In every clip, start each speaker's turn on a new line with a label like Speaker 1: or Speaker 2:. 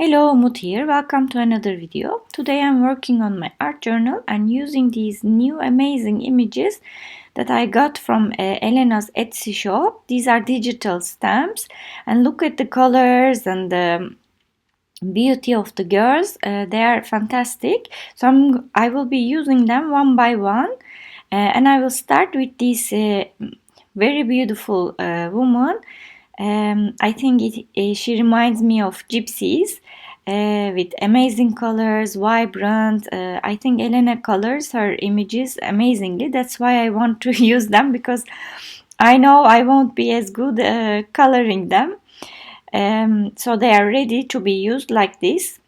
Speaker 1: Hello, Umut here. Welcome to another video. Today I'm working on my art journal and using these new amazing images that I got from Elena's Etsy shop. These are digital stamps and look at the colors and the beauty of the girls. They are fantastic. So I will be using them one by one and I will start with this very beautiful woman. I think she reminds me of gypsies with amazing colors, vibrant. I think Elena colors her images amazingly. That's why I want to use them because I know I won't be as good coloring them. So they are ready to be used like this.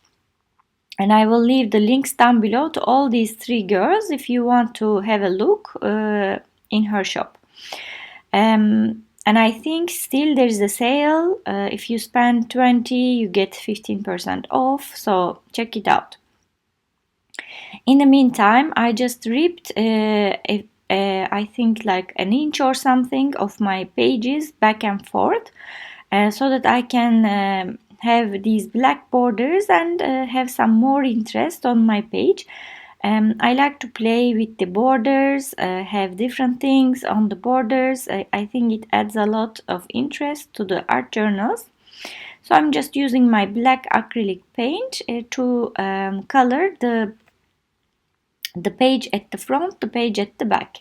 Speaker 1: And I will leave the links down below to all these three girls if you want to have a look in her shop. And I think still there's a sale. If you spend 20, you get 15% off. So check it out. In the meantime, I just ripped, I think like an inch or something of my pages back and forth so that I can have these black borders and have some more interest on my page. I like to play with the borders, have different things on the borders. I think it adds a lot of interest to the art journals. So I'm just using my black acrylic paint to color the page at the front, the page at the back.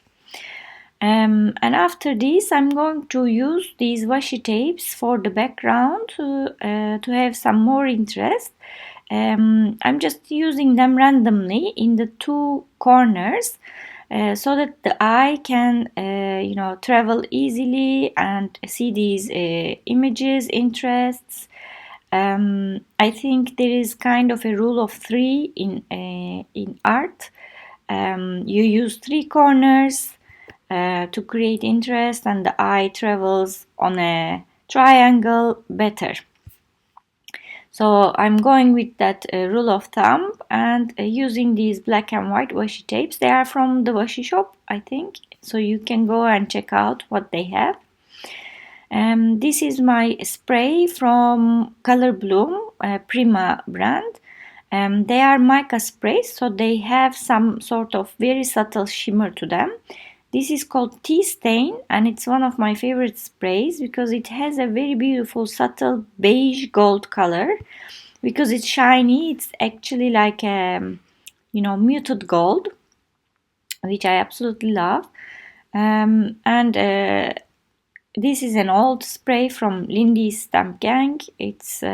Speaker 1: And after this, I'm going to use these washi tapes for the background to have some more interest. I'm just using them randomly in the two corners so that the eye can travel easily and see these images, interests. I think there is kind of a rule of three in art. You use three corners to create interest, and the eye travels on a triangle better. So I'm going with that rule of thumb and using these black and white washi tapes. They are from the washi shop, I think. So you can go and check out what they have. This is my spray from Color Bloom, Prima brand. They are mica sprays, so they have some sort of very subtle shimmer to them. This is called Tea Stain, and it's one of my favorite sprays because it has a very beautiful subtle beige gold color. Because it's shiny, it's actually like a muted gold, which I absolutely love. And this is an old spray from Lindy's Stamp Gang. It's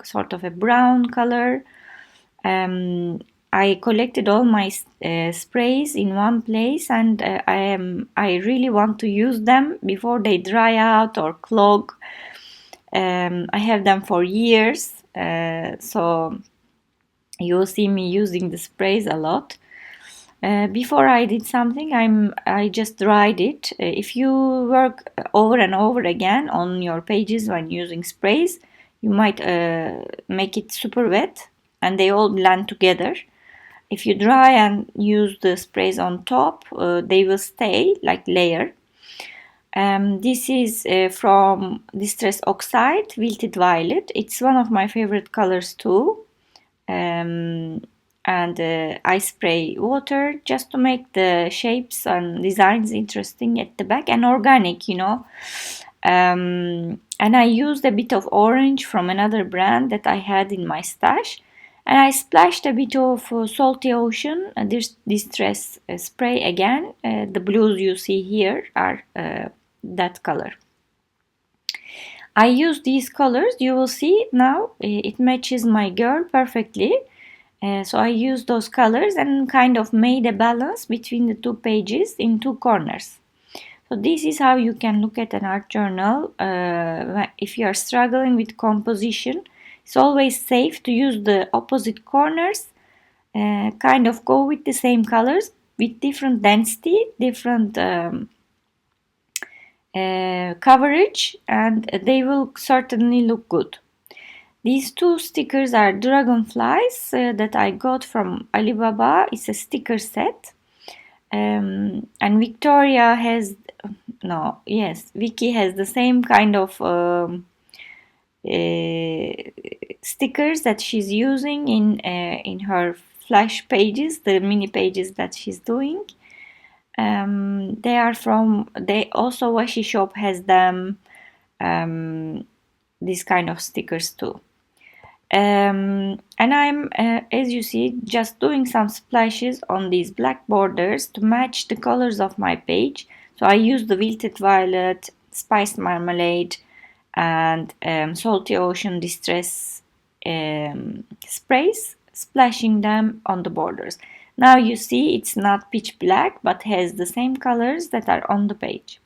Speaker 1: sort of a brown color. I collected all my sprays in one place, and I really want to use them before they dry out or clog. I have them for years, so you will see me using the sprays a lot. Before I did something, I just dried it. If you work over and over again on your pages when using sprays, you might make it super wet and they all blend together. If you dry and use the sprays on top, they will stay like layer. This is from Distress Oxide, Wilted Violet. It's one of my favorite colors too. And I spray water just to make the shapes and designs interesting at the back and organic, and I used a bit of orange from another brand that I had in my stash, and I splashed a bit of Salty Ocean Distress spray again. The blues you see here are that color. I use these colors. You will see now it matches my girl perfectly. So I used those colors and kind of made a balance between the two pages in two corners. So this is how you can look at an art journal. If you are struggling with composition, it's always safe to use the opposite corners, kind of go with the same colors with different density, different coverage, and they will certainly look good. These two stickers are dragonflies that I got from Alibaba. It's a sticker set. And Victoria has, Vicky has the same kind of stickers that she's using in her flash pages, the mini pages that she's doing. They are from, they also Washi shop has them, these kind of stickers too. And I'm, as you see, just doing some splashes on these black borders to match the colors of my page. So I use the wilted violet, spiced marmalade, and salty ocean distress sprays, splashing them on the borders. Now you see it's not pitch black but has the same colors that are on the page.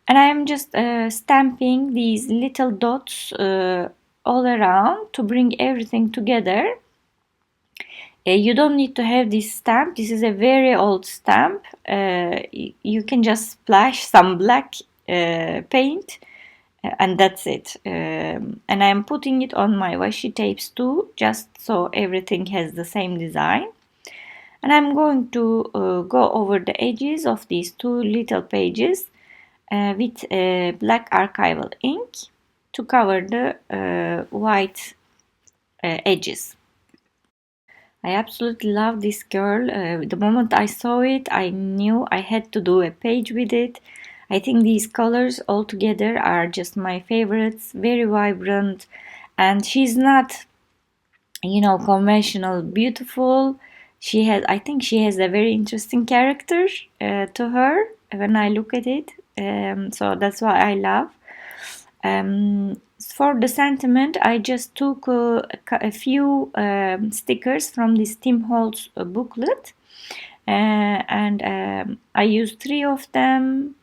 Speaker 1: And I am just stamping these little dots all around to bring everything together. You don't need to have this stamp. This is a very old stamp. You can just splash some black paint and that's it. And I'm putting it on my washi tapes too, just so everything has the same design. And I'm going to go over the edges of these two little pages with black archival ink to cover the white edges. I absolutely love this girl. The moment I saw it, I knew I had to do a page with it. I think these colors all together are just my favorites, very vibrant, and she's not, conventional beautiful. I think she has a very interesting character to her when I look at it. So that's why I love. For the sentiment, I just took a few stickers from this Tim Holtz booklet, and I used 3 of them.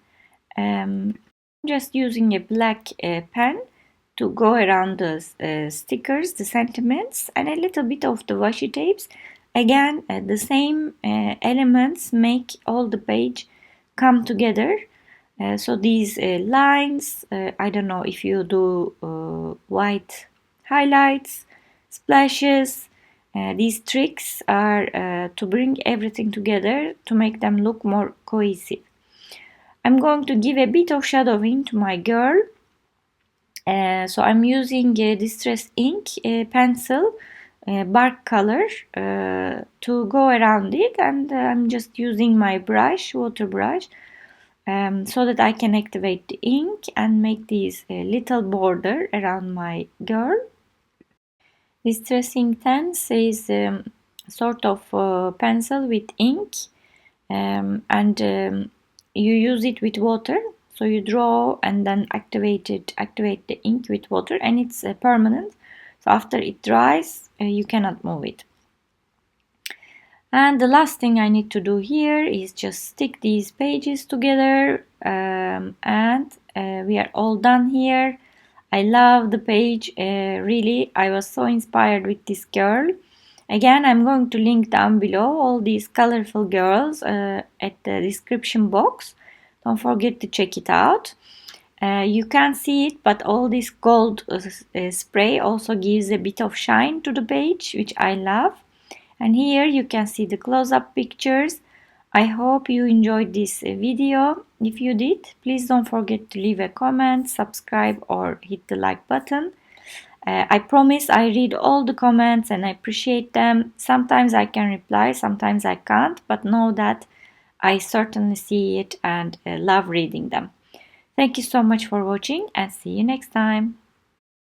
Speaker 1: Just using a black pen to go around the stickers, the sentiments, and a little bit of the washi tapes. Again, the same elements make all the page come together. So these lines, I don't know if you do white highlights, splashes, these tricks are to bring everything together to make them look more cohesive. I'm going to give a bit of shadowing to my girl. So I'm using a distress ink pencil, bark color, to go around it, and I'm just using my brush, water brush, so that I can activate the ink and make this little border around my girl. Distress ink 10 is sort of pencil with ink, and you use it with water. So you draw and then activate the ink with water, and it's permanent. So after it dries, you cannot move it. And the last thing I need to do here is just stick these pages together, and we are all done here. I love the page, really. I was so inspired with this girl. Again, I'm going to link down below all these colorful girls at the description box. Don't forget to check it out. You can't see it, but all this gold spray also gives a bit of shine to the page, which I love. And here you can see the close-up pictures. I hope you enjoyed this video. If you did, please don't forget to leave a comment, subscribe, or hit the like button. I promise I read all the comments and I appreciate them. Sometimes I can reply, sometimes I can't, but know that I certainly see it and love reading them. Thank you so much for watching, and see you next time.